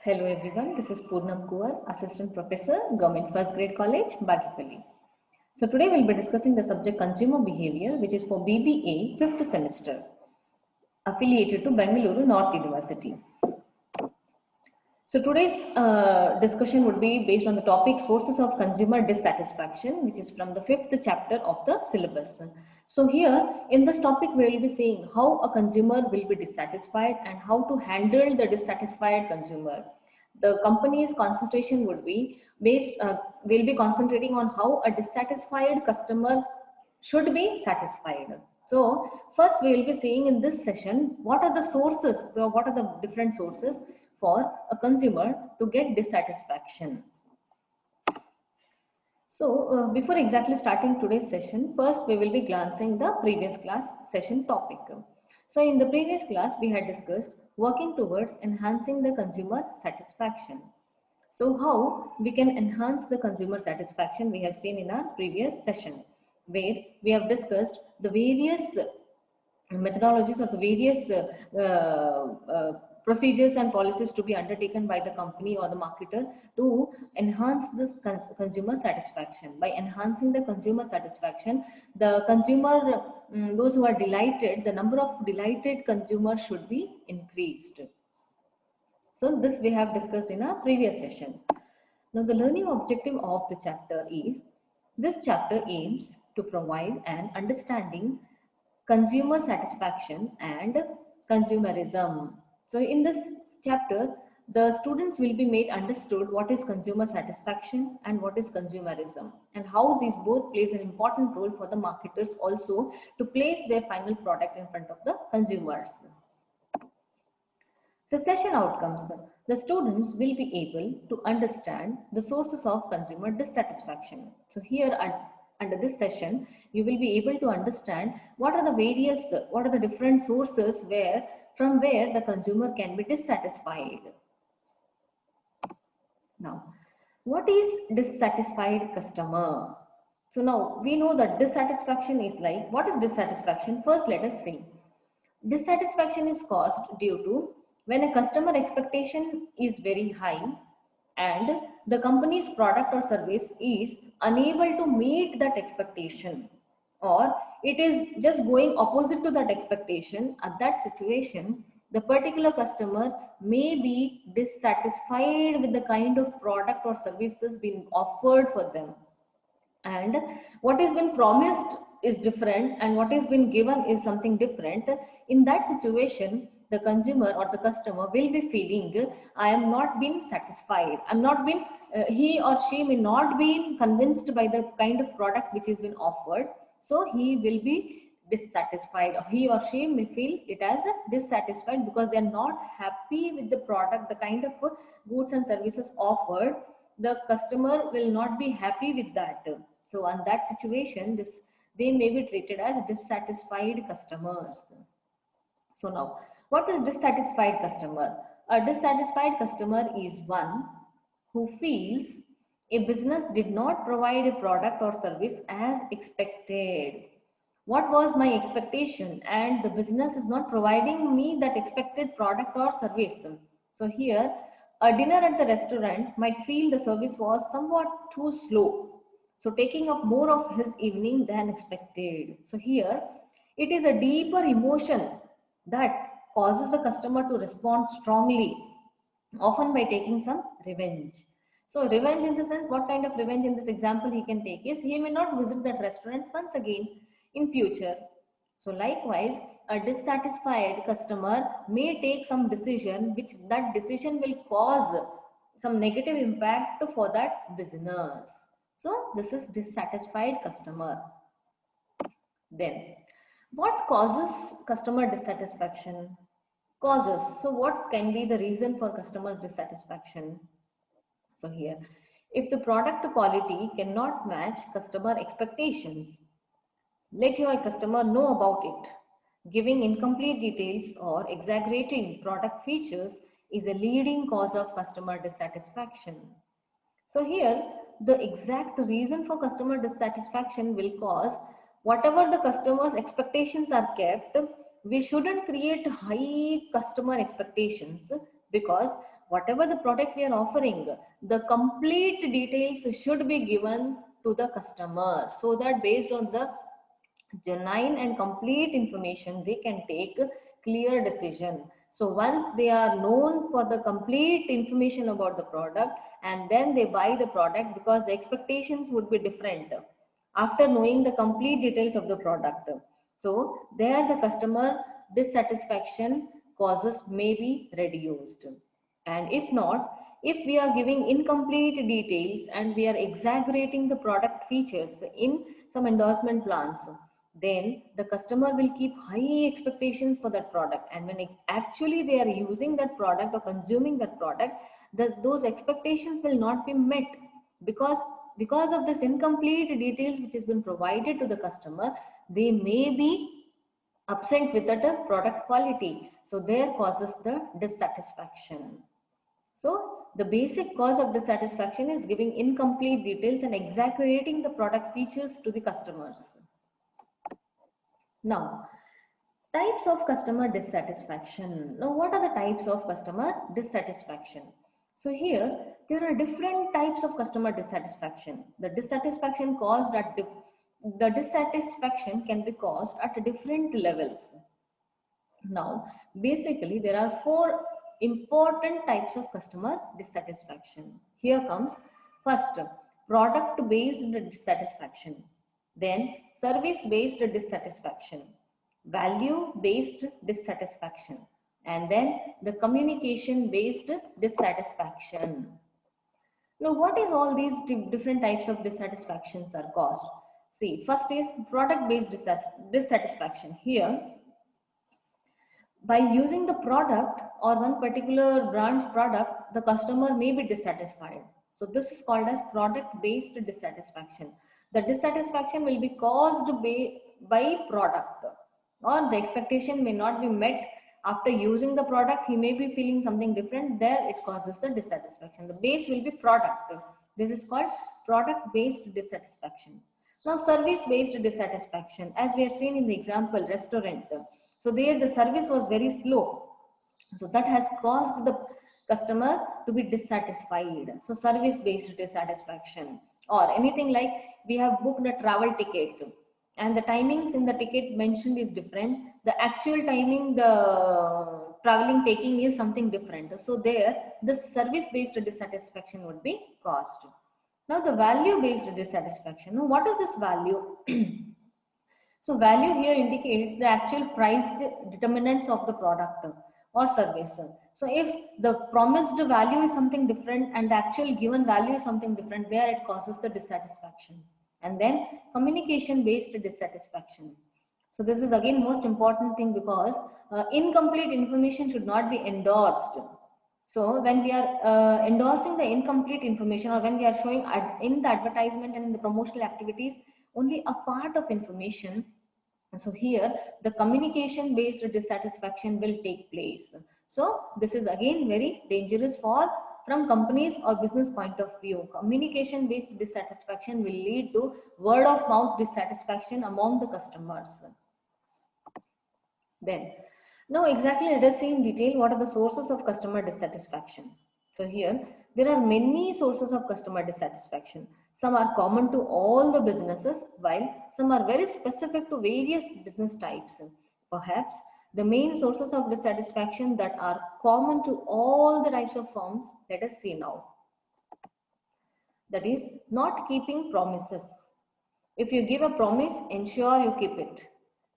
Hello everyone, this is Purnam Kuar, Assistant Professor, Government First Grade College, Bagipalli. So today we'll be discussing the subject Consumer Behavior, which is for BBA 5th semester, affiliated to Bengaluru North University. So today's discussion would be based on the topic Sources of Consumer Dissatisfaction, which is from the 5th chapter of the syllabus. So here in this topic, we will be seeing how a consumer will be dissatisfied and how to handle the dissatisfied consumer. The company's concentration would be will be concentrating on how a dissatisfied customer should be satisfied. So first we will be seeing in this session, what are the sources, what are the different sources for a consumer to get dissatisfaction. So before exactly starting today's session, first we will be glancing the previous class session topic. So in the previous class, we had discussed working towards enhancing the consumer satisfaction. So how we can enhance the consumer satisfaction, we have seen in our previous session, where we have discussed the various methodologies or the various procedures and policies to be undertaken by the company or the marketer to enhance this consumer satisfaction. By enhancing the consumer satisfaction, the consumer, those who are delighted, the number of delighted consumers should be increased. So this we have discussed in our previous session. Now the learning objective of the chapter is, this chapter aims to provide an understanding consumer satisfaction and consumerism. So in this chapter, the students will be made understood what is consumer satisfaction and what is consumerism, and how these both plays an important role for the marketers also to place their final product in front of the consumers. The session outcomes. The students will be able to understand the sources of consumer dissatisfaction. So here under this session, you will be able to understand what are the different sources from where the consumer can be dissatisfied. Now, what is dissatisfied customer? So now we know that dissatisfaction is like, what is dissatisfaction? First, let us see. Dissatisfaction is caused due to when a customer expectation is very high and the company's product or service is unable to meet that expectation, or it is just going opposite to that expectation. At that situation, the particular customer may be dissatisfied with the kind of product or services being offered for them, and what has been promised is different and what has been given is something different. In that situation, the consumer or the customer will be feeling, I am not being satisfied, I'm not being he or she may not be convinced by the kind of product which has been offered, so he will be dissatisfied, or he or she may feel it as a dissatisfied because they are not happy with the product, the kind of goods and services offered. The customer will not be happy with that. So on that situation, they may be treated as dissatisfied customers. So now, what is dissatisfied customer? A dissatisfied customer is one who feels a business did not provide a product or service as expected. What was my expectation, and the business is not providing me that expected product or service. So here, a dinner at the restaurant might feel the service was somewhat too slow, so taking up more of his evening than expected. So here, it is a deeper emotion that causes the customer to respond strongly, often by taking some revenge. So revenge in the sense, what kind of revenge in this example he can take is, he may not visit that restaurant once again in future. So likewise, a dissatisfied customer may take some decision, which that decision will cause some negative impact for that business. So this is dissatisfied customer. Then, what causes customer dissatisfaction? Causes. So what can be the reason for customers dissatisfaction? So here, if the product quality cannot match customer expectations, let your customer know about it. Giving incomplete details or exaggerating product features is a leading cause of customer dissatisfaction. So here, the exact reason for customer dissatisfaction will cause, whatever the customer's expectations are kept, we shouldn't create high customer expectations, because whatever the product we are offering, the complete details should be given to the customer, so that based on the genuine and complete information they can take a clear decision. So once they are known for the complete information about the product, and then they buy the product, because the expectations would be different after knowing the complete details of the product. So there the customer dissatisfaction causes may be reduced. And if not, if we are giving incomplete details and we are exaggerating the product features in some endorsement plans, then the customer will keep high expectations for that product, and when actually they are using that product or consuming that product, those expectations will not be met, because of this incomplete details which has been provided to the customer, they may be absent with that product quality, so there causes the dissatisfaction. So the basic cause of dissatisfaction is giving incomplete details and exaggerating the product features to the customers. Now, types of customer dissatisfaction. Now, what are the types of customer dissatisfaction? So here, there are different types of customer dissatisfaction. The dissatisfaction can be caused at different levels. Now, basically, there are four important types of customer dissatisfaction. Here comes first, product-based dissatisfaction, then service-based dissatisfaction, value-based dissatisfaction, and then the communication-based dissatisfaction. Now, what is all these different types of dissatisfactions are caused? See, first is product-based dissatisfaction. Here, by using the product or one particular brand's product, the customer may be dissatisfied. So this is called as product-based dissatisfaction. The dissatisfaction will be caused by product, or the expectation may not be met. After using the product, he may be feeling something different. There it causes the dissatisfaction. The base will be product. This is called product-based dissatisfaction. Now, service-based dissatisfaction, as we have seen in the example, restaurant. So there the service was very slow. So that has caused the customer to be dissatisfied. So service-based dissatisfaction, or anything like we have booked a travel ticket and the timings in the ticket mentioned is different. The actual timing the traveling taking is something different. So there the service-based dissatisfaction would be caused. Now the value-based dissatisfaction. Now what is this value? So value here indicates the actual price determinants of the product or service. So if the promised value is something different and the actual given value is something different, there it causes the dissatisfaction. And then communication based dissatisfaction. So this is again most important thing, because incomplete information should not be endorsed. So when we are endorsing the incomplete information, or when we are showing in the advertisement and in the promotional activities only a part of information, so here the communication based dissatisfaction will take place. So this is again very dangerous from companies or business point of view. Communication based dissatisfaction will lead to word of mouth dissatisfaction among the customers. Then now exactly let us see in detail what are the sources of customer dissatisfaction. So here there are many sources of customer dissatisfaction. Some are common to all the businesses, while some are very specific to various business types. Perhaps the main sources of dissatisfaction that are common to all the types of firms, let us see now. That is not keeping promises. If you give a promise, ensure you keep it.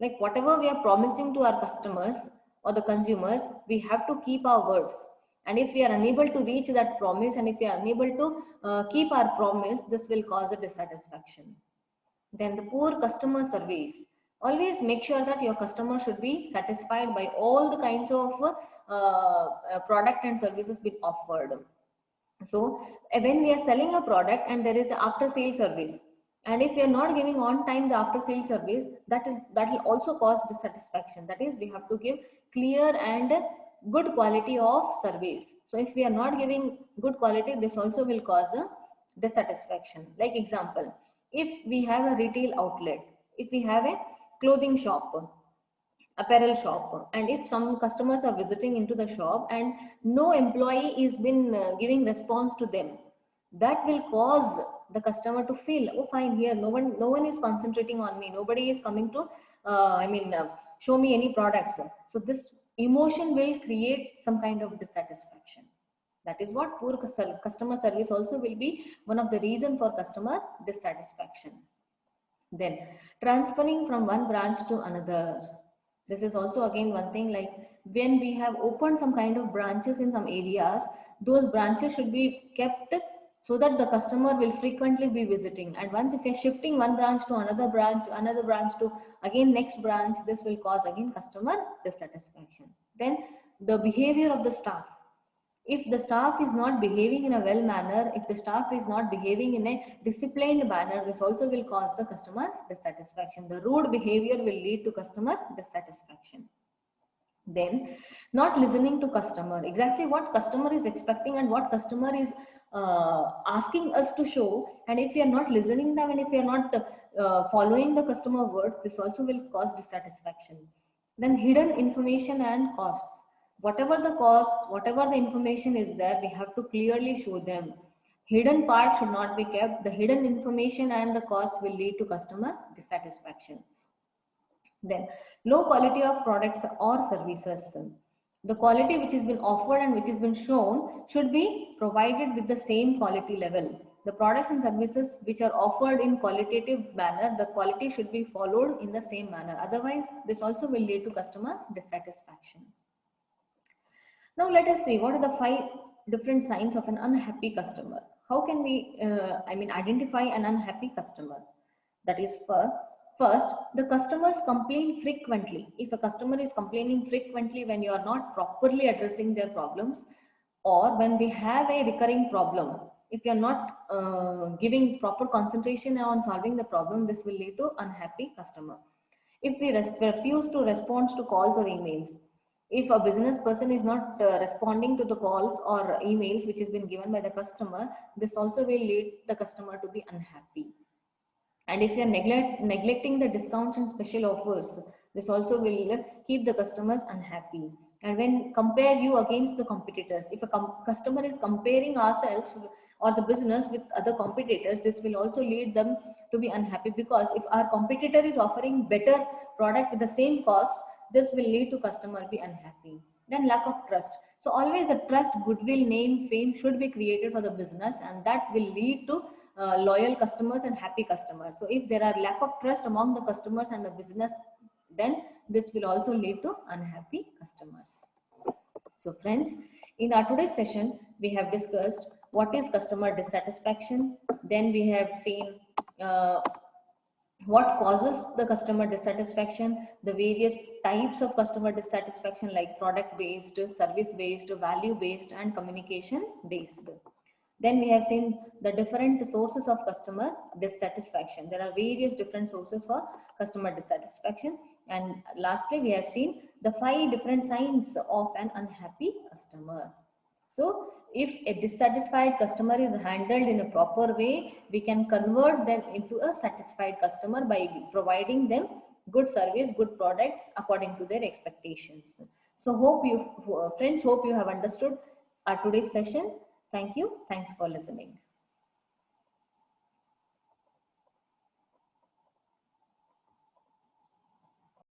Like whatever we are promising to our customers or the consumers, we have to keep our words. And if we are unable to reach that promise, and if we are unable to keep our promise, this will cause a dissatisfaction. Then the poor customer service. Always make sure that your customer should be satisfied by all the kinds of product and services being offered. So when we are selling a product and there is after sale service, and if we are not giving on time the after sale service, that will also cause dissatisfaction. That is, we have to give clear and good quality of service. So if we are not giving good quality, this also will cause a dissatisfaction. Like example, if we have a retail outlet, if we have a clothing shop, apparel shop, and if some customers are visiting into the shop and no employee is been giving response to them, that will cause the customer to feel, oh fine, here no one is concentrating on me, nobody is coming to show me any products. So this emotion will create some kind of dissatisfaction. That is what poor customer service also will be one of the reason for customer dissatisfaction. Then transferring from one branch to another. This is also again one thing, like when we have opened some kind of branches in some areas, those branches should be kept so that the customer will frequently be visiting. And once if you're shifting one branch to another branch to again next branch, this will cause again customer dissatisfaction. Then the behavior of the staff. If the staff is not behaving in a well manner, if the staff is not behaving in a disciplined manner, this also will cause the customer dissatisfaction. The rude behavior will lead to customer dissatisfaction. Then not listening to customer, exactly what customer is expecting and what customer is asking us to show, and if we are not listening them and if we are not following the customer words, this also will cause dissatisfaction. Then hidden information and costs. Whatever the cost, whatever the information is there, we have to clearly show them. Hidden part should not be kept. The hidden information and the cost will lead to customer dissatisfaction. Then low quality of products or services. The quality which has been offered and which has been shown should be provided with the same quality level. The products and services which are offered in qualitative manner, the quality should be followed in the same manner. Otherwise, this also will lead to customer dissatisfaction. Now let us see what are the 5 different signs of an unhappy customer. How can we identify an unhappy customer? That is, first, the customers complain frequently. If a customer is complaining frequently when you are not properly addressing their problems, or when they have a recurring problem, if you are not giving proper concentration on solving the problem, this will lead to unhappy customer. If we refuse to respond to calls or emails, if a business person is not responding to the calls or emails which has been given by the customer, this also will lead the customer to be unhappy. And if you are neglecting the discounts and special offers, this also will keep the customers unhappy. And when compare you against the competitors, if a customer is comparing ourselves or the business with other competitors, this will also lead them to be unhappy, because if our competitor is offering better product with the same cost, this will lead to customer be unhappy. Then lack of trust. So always the trust, goodwill, name, fame should be created for the business, and that will lead to loyal customers and happy customers. So if there are lack of trust among the customers and the business, then this will also lead to unhappy customers. So friends, in our today's session, we have discussed what is customer dissatisfaction. Then we have seen what causes the customer dissatisfaction, the various types of customer dissatisfaction like product based, service based, value based, and communication based. Then we have seen the different sources of customer dissatisfaction. There are various different sources for customer dissatisfaction. And lastly, we have seen the 5 different signs of an unhappy customer. So if a dissatisfied customer is handled in a proper way, we can convert them into a satisfied customer by providing them good service, good products according to their expectations. So friends, hope you have understood our today's session. Thank you. Thanks for listening.